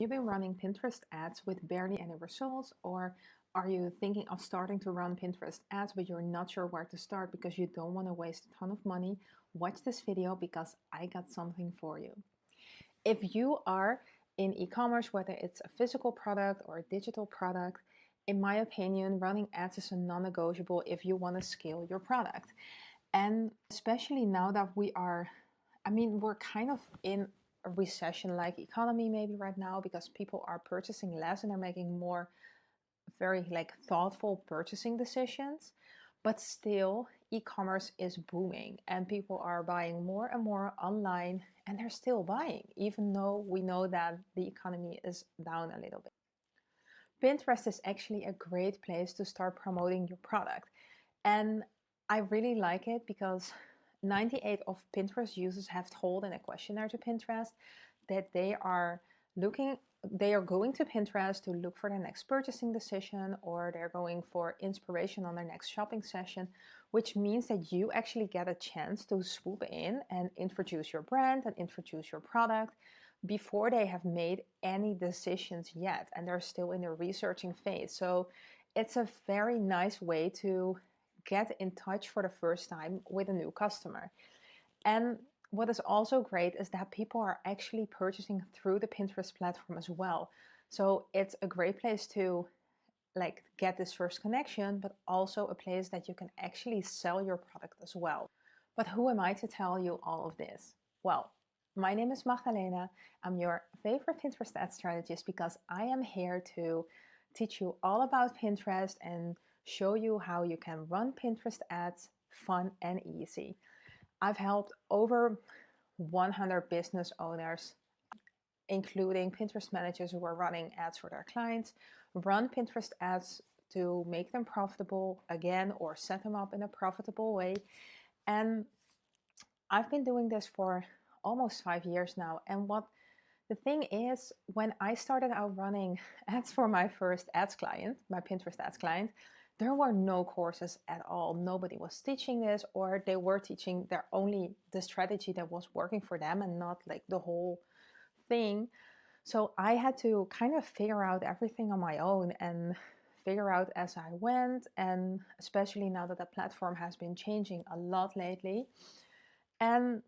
you been running Pinterest ads with barely any results, or are you thinking of starting to run Pinterest ads but you're not sure where to start because you don't want to waste a ton of money? Watch this video because I got something for you. If you are in e-commerce, whether it's a physical product or a digital product, in my opinion, running ads is a non-negotiable if you want to scale your product. And especially now that we're kind of in a recession-like economy maybe right now because people are purchasing less and they're making more very thoughtful purchasing decisions. But still, e-commerce is booming and people are buying more and more online, and they're still buying, even though we know that the economy is down a little bit. Pinterest is actually a great place to start promoting your product. And I really like it because 98 of Pinterest users have told in a questionnaire to Pinterest that they are going to Pinterest to look for their next purchasing decision, or they're going for inspiration on their next shopping session, which means that you actually get a chance to swoop in and introduce your brand and introduce your product before they have made any decisions yet, and they're still in the researching phase. So it's a very nice way to get in touch for the first time with a new customer. And what is also great is that people are actually purchasing through the Pinterest platform as well. So it's a great place to get this first connection, but also a place that you can actually sell your product as well. But who am I to tell you all of this? Well, my name is Magdalena. I'm your favorite Pinterest ad strategist because I am here to teach you all about Pinterest and show you how you can run Pinterest ads fun and easy. I've helped over 100 business owners, including Pinterest managers who are running ads for their clients, run Pinterest ads to make them profitable again or set them up in a profitable way. And I've been doing this for almost 5 years now. And the thing is, when I started out running ads for my first ads client, my Pinterest ads client, there were no courses at all. Nobody was teaching this, or they were teaching the strategy that was working for them and not the whole thing. So I had to kind of figure out everything on my own and figure out as I went, and especially now that the platform has been changing a lot lately. And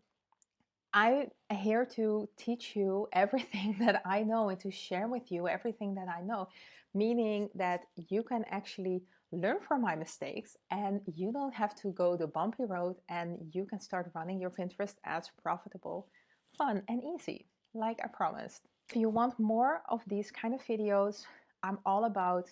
I'm here to teach you everything that I know and to share with you everything that I know, meaning that you can actually learn from my mistakes and you don't have to go the bumpy road, and you can start running your Pinterest ads profitable, fun and easy, like I promised. If you want more of these kind of videos, I'm all about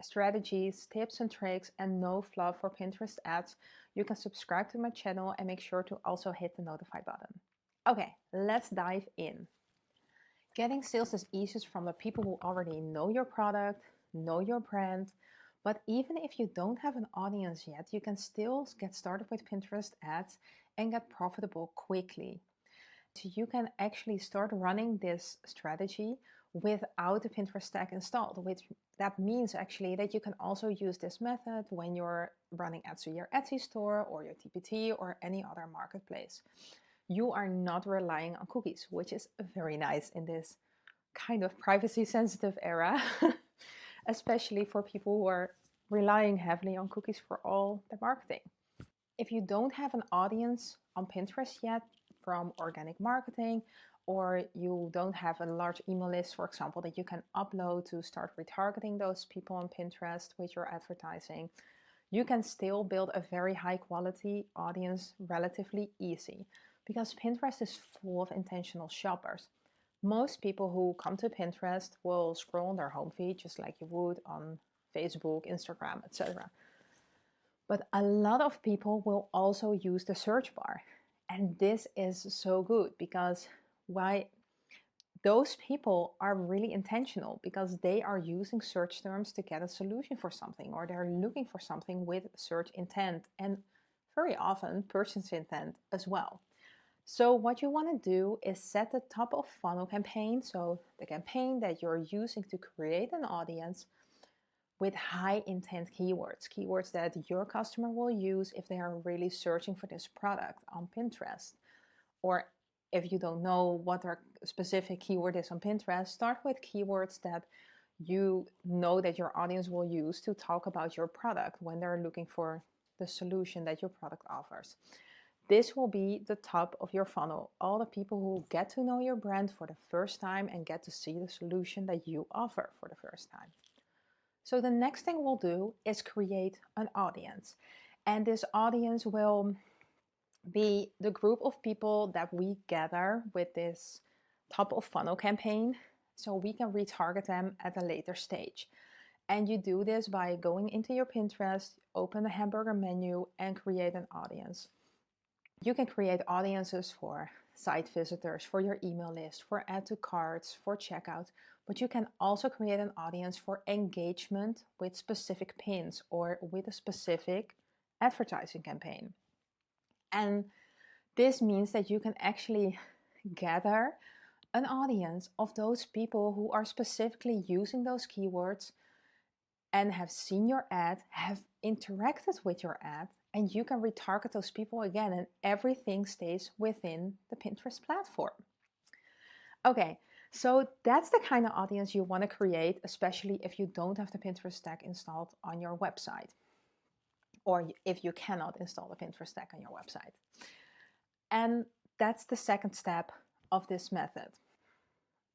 strategies, tips and tricks, and no fluff for Pinterest ads. You can subscribe to my channel and make sure to also hit the notify button. Okay, let's dive in. Getting sales is easiest from the people who already know your product, know your brand. But even if you don't have an audience yet, you can still get started with Pinterest ads and get profitable quickly. So you can actually start running this strategy without the Pinterest tag installed, which that means actually that you can also use this method when you're running ads to your Etsy store or your TPT or any other marketplace. You are not relying on cookies, which is very nice in this kind of privacy sensitive era, especially for people who are relying heavily on cookies for all the marketing. If you don't have an audience on Pinterest yet from organic marketing, or you don't have a large email list, for example, that you can upload to start retargeting those people on Pinterest with your advertising, you can still build a very high quality audience relatively easy, because Pinterest is full of intentional shoppers. Most people who come to Pinterest will scroll on their home feed just like you would on Facebook, Instagram, etc. But a lot of people will also use the search bar. And this is so good because those people are really intentional, because they are using search terms to get a solution for something, or they're looking for something with search intent, and very often purchase intent as well. So what you want to do is set the top of funnel campaign, so the campaign that you're using to create an audience, with high intent keywords that your customer will use if they are really searching for this product on Pinterest, or if you don't know what our specific keyword is on Pinterest, start with keywords that you know that your audience will use to talk about your product when they're looking for the solution that your product offers. This will be the top of your funnel. All the people who get to know your brand for the first time and get to see the solution that you offer for the first time. So the next thing we'll do is create an audience. And this audience will be the group of people that we gather with this top of funnel campaign, so we can retarget them at a later stage. And you do this by going into your Pinterest, open the hamburger menu, and create an audience. You can create audiences for site visitors, for your email list, for add to carts, for checkout, but you can also create an audience for engagement with specific pins or with a specific advertising campaign. And this means that you can actually gather an audience of those people who are specifically using those keywords and have seen your ad, have interacted with your ad, and you can retarget those people again, and everything stays within the Pinterest platform. Okay, so that's the kind of audience you want to create, especially if you don't have the Pinterest tag installed on your website, or if you cannot install the Pinterest tag on your website. And that's the second step of this method.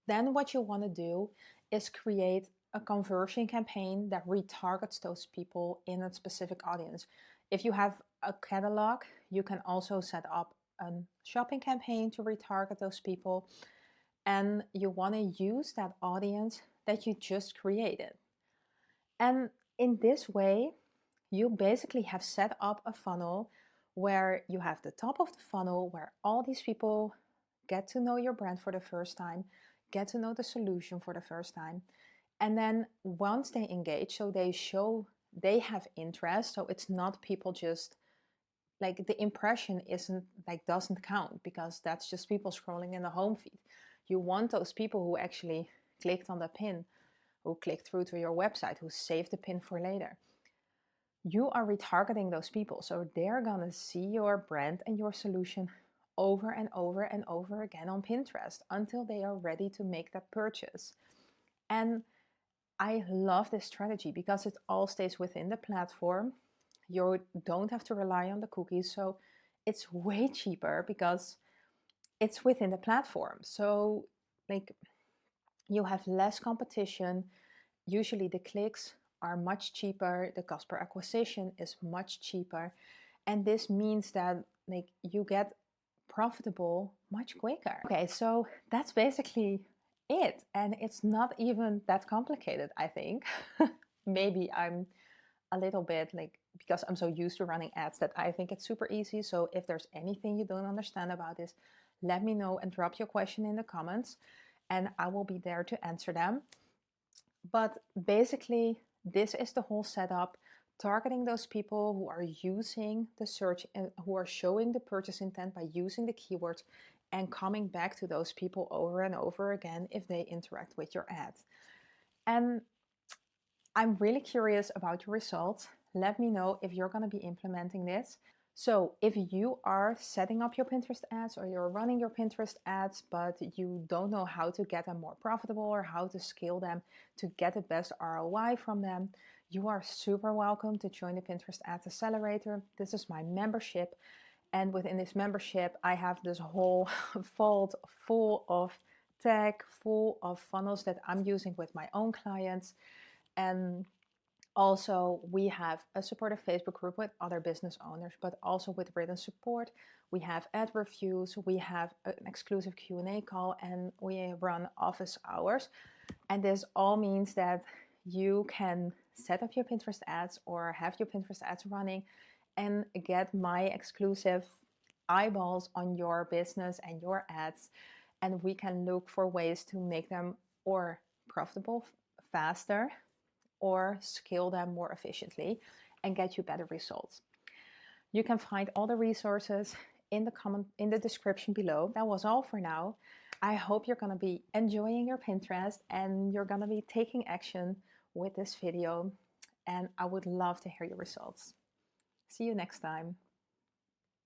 Then what you want to do is create a conversion campaign that retargets those people in a specific audience. If you have a catalog, you can also set up a shopping campaign to retarget those people. And you want to use that audience that you just created. And in this way, you basically have set up a funnel where you have the top of the funnel where all these people get to know your brand for the first time, get to know the solution for the first time. And then once they engage, so they show they have interest. So it's not people just like the impression isn't like doesn't count because that's just people scrolling in the home feed. You want those people who actually clicked on the pin, who clicked through to your website, who saved the pin for later. You are retargeting those people. So they're going to see your brand and your solution over and over and over again on Pinterest until they are ready to make that purchase. And I love this strategy because it all stays within the platform. You don't have to rely on the cookies. So it's way cheaper because it's within the platform. So like you have less competition. Usually the clicks are much cheaper. The cost per acquisition is much cheaper. And this means that like you get profitable much quicker. Okay, so that's basically it. And it's not even that complicated, I think. Maybe I'm a little bit like, because I'm so used to running ads that I think it's super easy. So if there's anything you don't understand about this, let me know and drop your question in the comments and I will be there to answer them. But basically, this is the whole setup, targeting those people who are using the search and who are showing the purchase intent by using the keywords and coming back to those people over and over again if they interact with your ads. And I'm really curious about your results. Let me know if you're going to be implementing this. So if you are setting up your Pinterest ads or you're running your Pinterest ads, but you don't know how to get them more profitable or how to scale them to get the best ROI from them, you are super welcome to join the Pinterest Ads Accelerator. This is my membership. And within this membership, I have this whole vault full of tech, full of funnels that I'm using with my own clients. And also, we have a supportive Facebook group with other business owners, but also with written support. We have ad reviews, we have an exclusive Q&A call, and we run office hours. And this all means that you can set up your Pinterest ads or have your Pinterest ads running and get my exclusive eyeballs on your business and your ads. And we can look for ways to make them or profitable faster or scale them more efficiently and get you better results. You can find all the resources in the description below. That was all for now. I hope you're going to be enjoying your Pinterest and you're going to be taking action with this video, and I would love to hear your results. See you next time.